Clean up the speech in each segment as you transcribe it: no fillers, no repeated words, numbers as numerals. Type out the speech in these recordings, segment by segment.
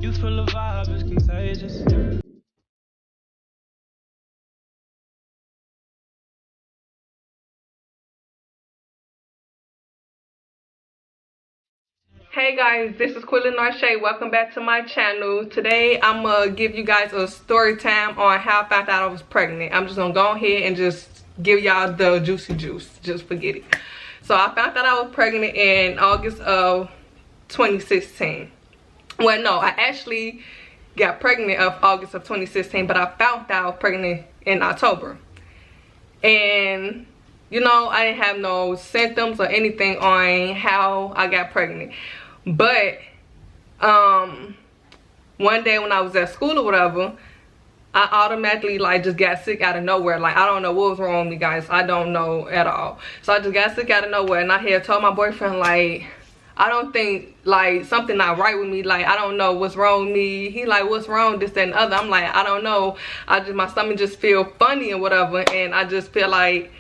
Youthful vibe is contagious. Hey guys, this is Quela Narsha. Welcome back to my channel. Today I'm gonna give you guys a story time on how I found out I was pregnant. I'm just gonna go ahead and just give y'all the juicy juice. Just forget it. So I found out I was pregnant in August of 2016. Well, no, I actually got pregnant of August of 2016, but I found out I was pregnant in October. And you know, I didn't have no symptoms or anything on how I got pregnant. But one day when I was at school or whatever, I automatically like just got sick out of nowhere. Like, I don't know what was wrong with me, guys. I don't know at all. So I just got sick out of nowhere, and I had told my boyfriend, like, I don't think, like, something not right with me. Like, I don't know what's wrong with me. He like, what's wrong, this, that, and the other. I'm like, I don't know. My stomach just feel funny and whatever, and I just feel like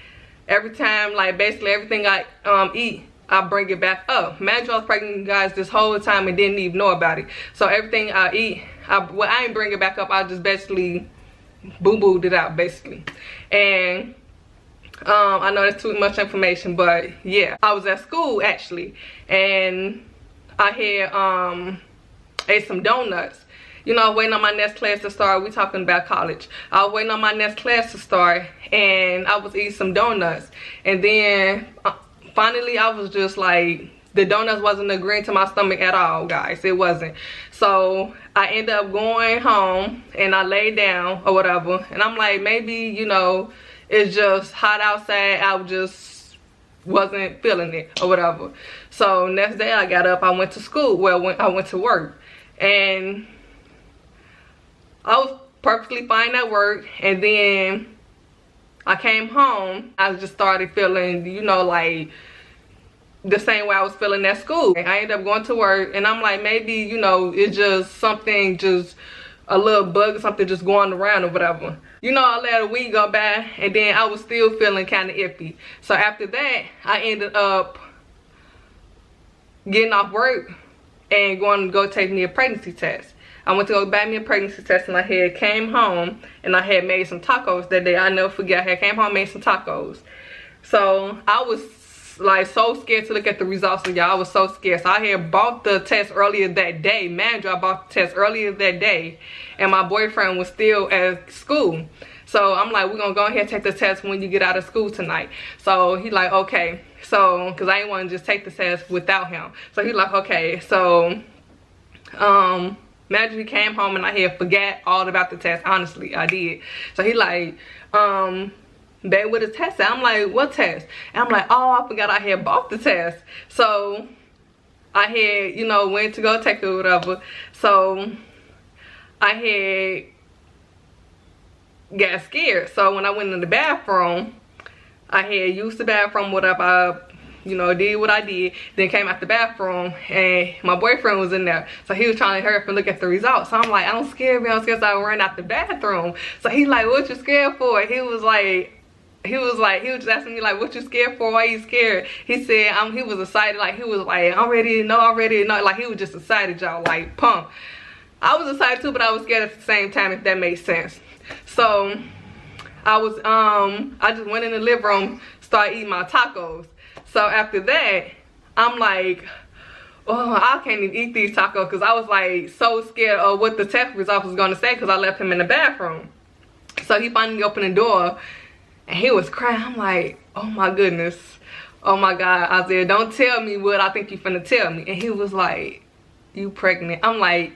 every time, like, basically everything I eat, I bring it back up. Imagine I was pregnant, you guys, this whole time and didn't even know about it. So everything I eat, I ain't bring it back up. I just basically boo-booed it out, basically. And I know that's too much information, but yeah, I was at school actually, and I had ate some donuts. You know, waiting on my next class to start. We talking about college. I was waiting on my next class to start, and I was eating some donuts. And then finally, I was just like, the donuts wasn't agreeing to my stomach at all, guys. It wasn't. So I ended up going home, and I laid down or whatever. And I'm like, maybe, you know, it's just hot outside. I just wasn't feeling it or whatever. So next day I got up. I went to school. Well, I went to work, and I was perfectly fine at work. And then I came home. I just started feeling, you know, like the same way I was feeling at school. I ended up going to work, and I'm like, maybe, you know, it's just something, just a little bug or something just going around or whatever. You know, I let a week go by, and then I was still feeling kind of iffy. So after that, I ended up getting off work and going to go take me a pregnancy test. I went to go buy me a pregnancy test, and I had came home and I had made some tacos that day. I never forget. I had came home and made some tacos. So I was like so scared to look at the results of y'all. I was so scared. So I had bought the test earlier that day. Man, I bought the test earlier that day, and my boyfriend was still at school. So I'm like, we're gonna go ahead and take the test when you get out of school tonight. So he like, okay. So, because I didn't want to just take the test without him. So he like, okay. So imagine he came home and I had forgot all about the test. Honestly, I did. So he like, babe, what is test? I'm like, what test? And I'm like, oh, I forgot I had bought the test. So I had, you know, went to go take it or whatever. So I had got scared. So when I went in the bathroom, I had used the bathroom, whatever. You know, did what I did, then came out the bathroom, and my boyfriend was in there. So he was trying to hurry up and look at the results. So I'm like, I'm scared, man. I'm scared. So I ran out the bathroom. So he like, what you scared for? He was just asking me like, what you scared for? Why you scared? He said, he was excited. Like, he was like, I'm ready to know, I'm ready to know. Like, he was just excited, y'all, like pumped. I was excited too, but I was scared at the same time, if that makes sense. So I was, I just went in the living room, started eating my tacos. So after that, I'm like, oh, I can't even eat these tacos, because I was like so scared of what the test results was gonna say, because I left him in the bathroom. So he finally opened the door, and he was crying. I'm like, oh my goodness, oh my God, Isaiah, don't tell me what I think you finna tell me. And he was like, you pregnant? I'm like,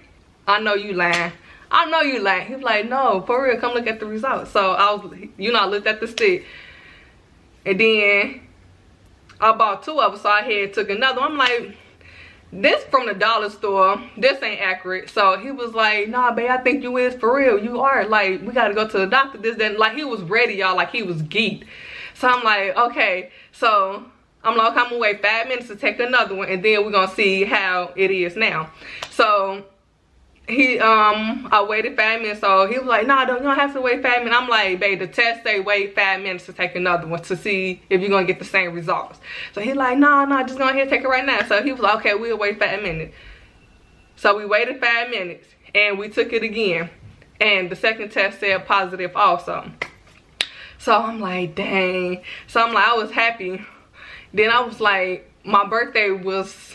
I know you lying. I know you lying. He was like, no, for real, come look at the results. So I was, you know, I looked at the stick, and then I bought 2 of them, so I had took another one. I'm like, this from the dollar store, this ain't accurate. So he was like, nah, babe, I think you is for real. You are. Like, we gotta go to the doctor, this, then. Like, he was ready, y'all. Like, he was geeked. So I'm like, okay. So I'm like, okay, I'm gonna wait 5 minutes to take another one, and then we're gonna see how it is now. So I waited 5 minutes. So he was like, nah, you don't have to wait 5 minutes. I'm like, babe, the test say wait 5 minutes to take another one to see if you're gonna get the same results. So he's like, nah, just go ahead and take it right now. So he was like, okay, we'll wait 5 minutes. So we waited 5 minutes. and we took it again, and the second test said positive also. So I'm like, dang. So I'm like, I was happy. Then I was like, my birthday was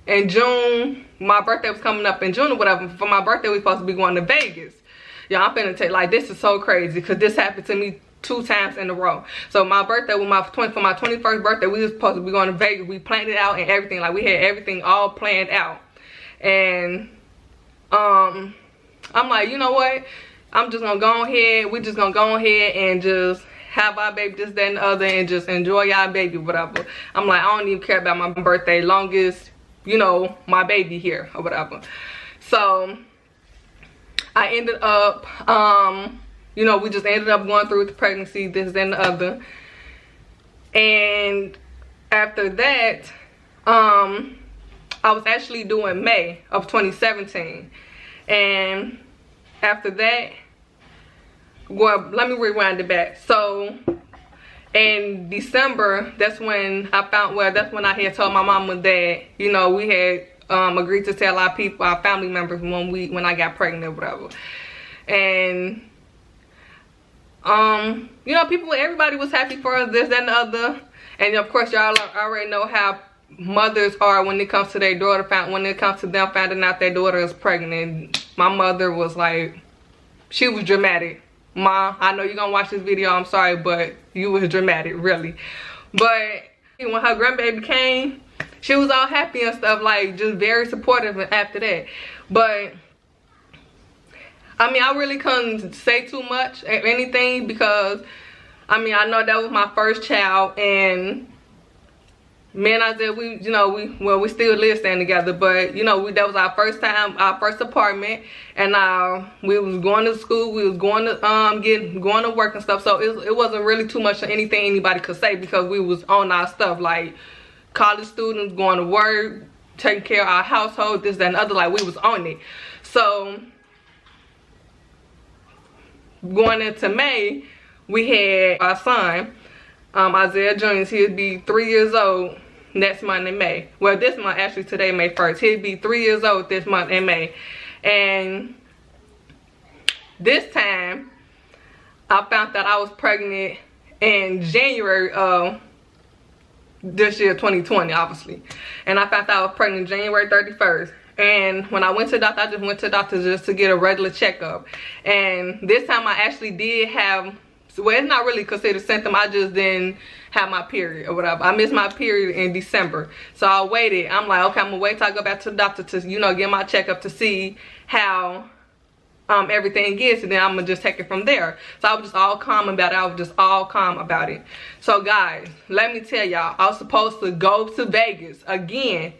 in June. My birthday was coming up in June or whatever. For my birthday, we supposed to be going to Vegas. Yeah, I'm finna take, like, this is so crazy because this happened to me 2 times in a row. So my birthday, for my 21st birthday, we was supposed to be going to Vegas. We planned it out and everything. Like, we had everything all planned out. And I'm like, you know what? I'm just gonna go ahead. We just gonna go ahead and just have our baby, this, that, and the other, and just enjoy y'all baby, whatever. I'm like, I don't even care about my birthday, long as, you know, my baby here or whatever. So I ended up, you know, we just ended up going through with the pregnancy, this, that, and the other. And after that, I was actually doing May of 2017. And after that, well, let me rewind it back. So in December, that's when I found, well, that's when I had told my mama that, you know, we had agreed to tell our people, our family members, when I got pregnant or whatever. And you know, everybody was happy for us, this, that, and the other. And of course, y'all already know how mothers are when it comes to their daughter, when it comes to them finding out their daughter is pregnant. My mother was like, she was dramatic. Ma, I know you're gonna watch this video, I'm sorry, but you was dramatic, really. But when her grandbaby came, she was all happy and stuff, like, just very supportive after that. But I mean, I really couldn't say too much or anything because, I mean, I know that was my first child, and me and Isaiah, we still live staying together, but you know, that was our first time, our first apartment, and we was going to school, we was going to work and stuff. So it wasn't really too much of anything anybody could say because we was on our stuff, like college students, going to work, taking care of our household, this, that, and other, like we was on it. So going into May, we had our son, Isaiah Jr., he'd be 3 years old next month in May. Well, this month, actually, today, May 1st. He'd be 3 years old this month in May. And this time, I found that I was pregnant in January of this year, 2020, obviously. And I found out I was pregnant January 31st. And when I went to the doctor, I just went to the doctor just to get a regular checkup. And this time, I actually did have, well, it's not really considered symptom. I just didn't have my period or whatever. I missed my period in December. So I waited. I'm like, okay, I'm going to wait till I go back to the doctor to, you know, get my checkup to see how everything is. And then I'm going to just take it from there. So I was just all calm about it. I was just all calm about it. So, guys, let me tell y'all, I was supposed to go to Vegas again.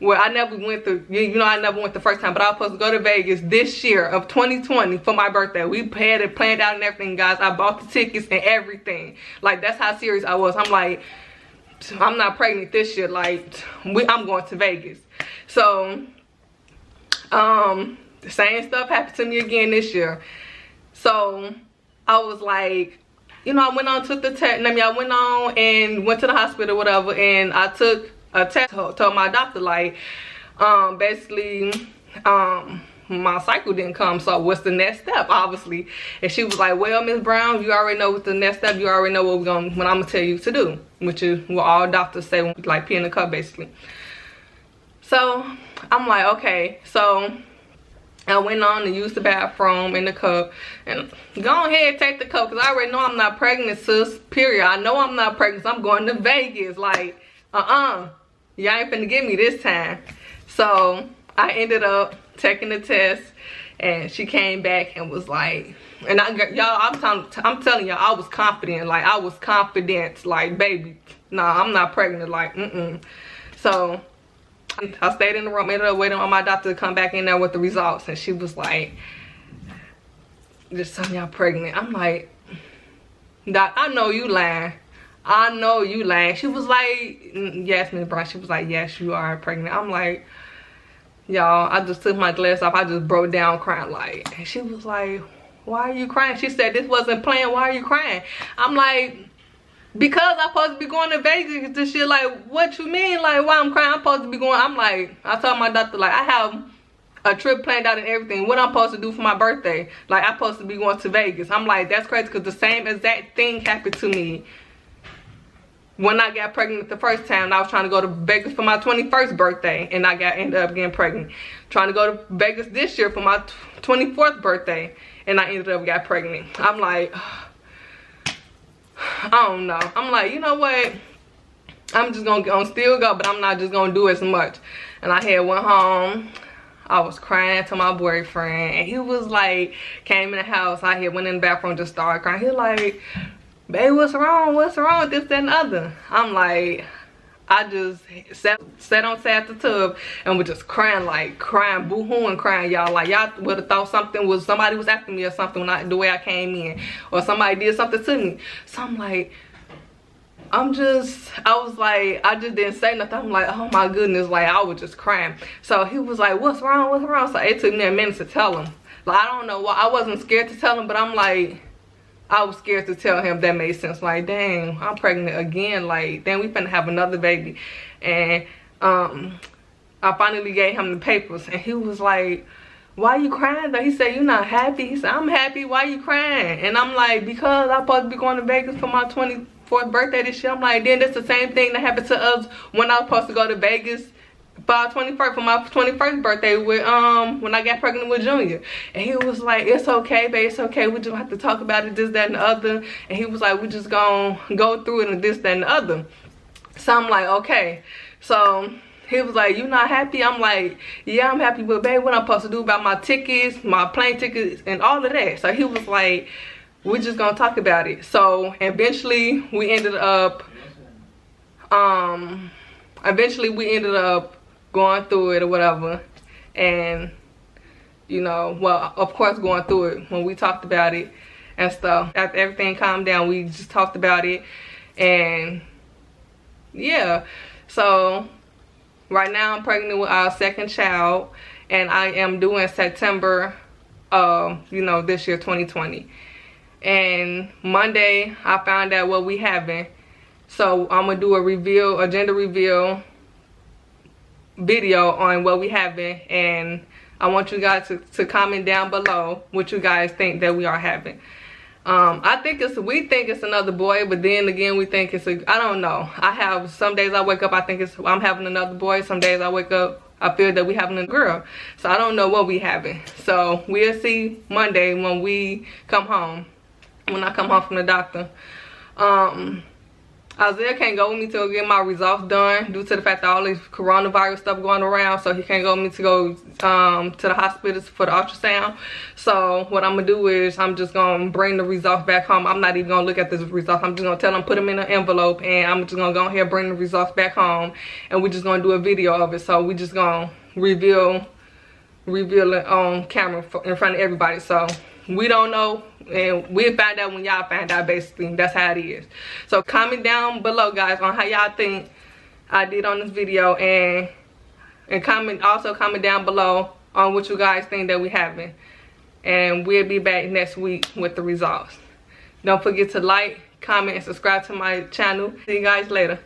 Well, I never went I never went the first time, but I was supposed to go to Vegas this year of 2020 for my birthday. We had it planned out and everything, guys. I bought the tickets and everything. Like, that's how serious I was. I'm like, I'm not pregnant this year. Like, I'm going to Vegas. So, the same stuff happened to me again this year. So, I was like, you know, I went on, took the test. I went on and went to the hospital, whatever, and I took a test. Told my doctor, like, basically, my cycle didn't come, so what's the next step, obviously. And she was like, well, Miss Brown, you already know what's the next step. You already know what I'm gonna tell you to do, which is what all doctors say, like pee in the cup, basically. So I'm like, okay. So I went on to use the bathroom in the cup, and go ahead, take the cup, because I already know I'm not pregnant, sis, period. I know I'm not pregnant, so I'm going to Vegas. Like, y'all ain't finna get me this time. So I ended up taking the test, and she came back and was like, and I'm telling y'all, I was confident. Like, I was confident, like, baby, nah, I'm not pregnant, like, So I stayed in the room, ended up waiting on my doctor to come back in there with the results, and she was like, just telling y'all pregnant. I'm like, Doc, I know you lying. I know you lying. She was like, yes, Miss Brown. She was like, yes, you are pregnant. I'm like, y'all, I just took my glass off. I just broke down crying, like. And she was like, why are you crying? She said, this wasn't planned. Why are you crying? I'm like, because I'm supposed to be going to Vegas this shit. Like, what you mean? Like, why I'm crying? I'm supposed to be going. I'm like, I told my doctor, like, I have a trip planned out and everything. What I'm supposed to do for my birthday? Like, I'm supposed to be going to Vegas. I'm like, that's crazy, because the same exact thing happened to me when I got pregnant the first time. And I was trying to go to Vegas for my 21st birthday, and I ended up getting pregnant. Trying to go to Vegas this year for my 24th birthday, and I ended up got pregnant. I'm like, I don't know. I'm like, you know what? I'm just gonna still go, but I'm not just gonna do as much. And I had went home. I was crying to my boyfriend, and he was like, came in the house. I had went in the bathroom, just started crying. He was like, babe, what's wrong? What's wrong with this, that, and the other? I'm like, I just sat on the tub and was just crying, like crying, boo-hooing, crying, y'all. Like, y'all would have thought somebody was after me or something the way I came in, or somebody did something to me. So I'm like, I was like, I just didn't say nothing. I'm like, oh my goodness, like, I was just crying. So he was like, what's wrong, what's wrong? So it took me a minute to tell him. Like, I don't know why. I wasn't scared to tell him, but I'm like, I was scared to tell him. That made sense. Like, dang, I'm pregnant again. Like, dang, we finna have another baby. And I finally gave him the papers, and he was like, why you crying though? He said, you not happy? He said, I'm happy. Why you crying? And I'm like, because I'm supposed to be going to Vegas for my 24th birthday this year. I'm like, then that's the same thing that happened to us when I was supposed to go to Vegas for my 21st birthday with when I got pregnant with Junior. And he was like, it's okay, babe, it's okay, we just have to talk about it, this, that, and the other. And he was like, we just gonna go through it and this, that, and the other. So I'm like, okay. So he was like, you not happy? I'm like, yeah, I'm happy, but babe, what I'm supposed to do about my tickets, my plane tickets, and all of that? So he was like, we're just gonna talk about it. So eventually we ended up going through it or whatever. And, you know, well, of course, going through it when we talked about it and stuff. After everything calmed down, we just talked about it. And yeah, so right now I'm pregnant with our second child, and I am due in September you know, this year, 2020. And Monday I found out what we having. So I'm gonna do a gender reveal video on what we having, and I want you guys to comment down below what you guys think that we are having. We think it's another boy, but then again we think it's I don't know. I have some days I wake up, I think I'm having another boy. Some days I wake up, I feel that we having a girl. So I don't know what we having. So we'll see Monday when we come home, when I come home from the doctor. Isaiah can't go with me to get my results done due to the fact that all this coronavirus stuff going around. So he can't go with me to go to the hospital for the ultrasound. So what I'm gonna do is I'm just gonna bring the results back home. I'm not even gonna look at the results. I'm just gonna tell them, put them in an envelope, and I'm just gonna go ahead and bring the results back home, and we're just gonna do a video of it. So we just gonna reveal it on camera in front of everybody. So we don't know, and we'll find out when y'all find out. Basically, that's how it is. So comment down below, guys, on how y'all think I did on this video, and comment down below on what you guys think that we having. And we'll be back next week with the results. Don't forget to like, comment, and subscribe to my channel. See you guys later.